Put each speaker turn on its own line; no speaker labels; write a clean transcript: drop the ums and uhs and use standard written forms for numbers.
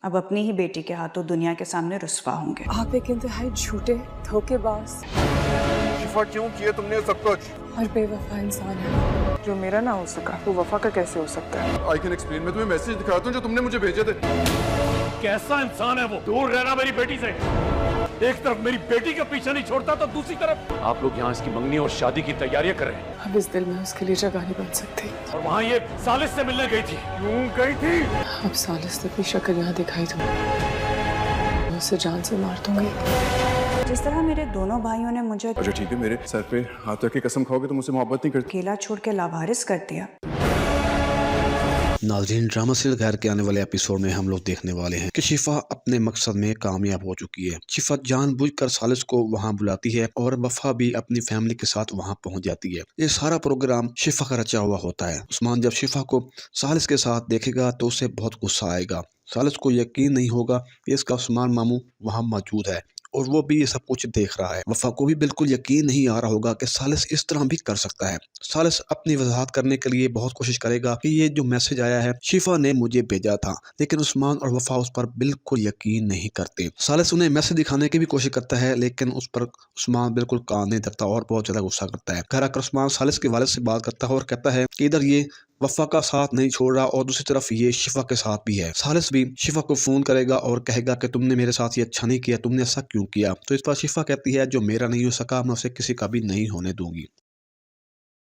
अब अपनी ही बेटी के हाथों दुनिया के सामने रुस्वा होंगे।
आप एक इंतहाई झूठे, धोखेबाज
शिफा क्यों किया तुमने सब कुछ?
और बेवफा इंसान है। जो मेरा ना हो सका वो वफा का कैसे हो सकता है?
I can explain. मैं तुम्हें मैसेज दिखाता हूँ जो तुमने मुझे भेजे थे।
कैसा इंसान है वो? दूर रहना मेरी बेटी से। एक तरफ मेरी बेटी का पीछा नहीं छोड़ता तो दूसरी तरफ आप लोग यहाँ इसकी मंगनी और शादी की तैयारियां कर रहे हैं।
अब इस दिल में उसके लिए जगह नहीं बन सकती।
और वहाँ ये सालिस से मिलने गई थी। क्यों गई थी?
अब सालिस ने अपनी शक्ल यहाँ दिखाई दूँ, मैं उसे जान से मार दूंगी।
जिस तरह मेरे दोनों भाइयों ने मुझे
अच्छा ठीक है, मेरे सर पे हाथ रख के कसम खाओगे तो मुझसे मोहब्बत नहीं करती?
अकेला छोड़ के लावारिस कर दिया।
नाज़रीन, ड्रामा सीरियल गैर के आने वाले एपिसोड में हम लोग देखने वाले हैं कि शिफा अपने मकसद में कामयाब हो चुकी है। शिफा जानबूझकर सालिस को वहां बुलाती है और वफा भी अपनी फैमिली के साथ वहां पहुंच जाती है। ये सारा प्रोग्राम शिफा का रचा हुआ होता है। उस्मान जब शिफा को सालिस के साथ देखेगा तो उसे बहुत गुस्सा आएगा। सालिस को यकीन नहीं होगा कि इसका उस्मान मामू वहाँ मौजूद है और वो भी ये सब कुछ देख रहा है। वफा को भी बिल्कुल यकीन नहीं आ रहा होगा कि सालिस इस तरह भी कर सकता है। सालिस अपनी वजाहत करने के लिए बहुत कोशिश करेगा कि ये जो मैसेज आया है शिफा ने मुझे भेजा था, लेकिन उस्मान और वफा उस पर बिल्कुल यकीन नहीं करते। सालिस उन्हें मैसेज दिखाने की भी कोशिश करता है, लेकिन उस पर उस्मान बिल्कुल कान नहीं धरता और बहुत ज्यादा गुस्सा करता है। घर आकर उस्मान सालिस के वालिद से बात करता है और कहता है कि इधर ये वफा का साथ नहीं छोड़ रहा और दूसरी तरफ ये शिफा के साथ भी है। सालिस भी शिफा को फोन करेगा और कहेगा कि तुमने मेरे साथ ये अच्छा नहीं किया, तुमने ऐसा क्यों किया। तो इस पर शिफा कहती है जो मेरा नहीं हो सका मैं उसे किसी का भी नहीं होने दूंगी।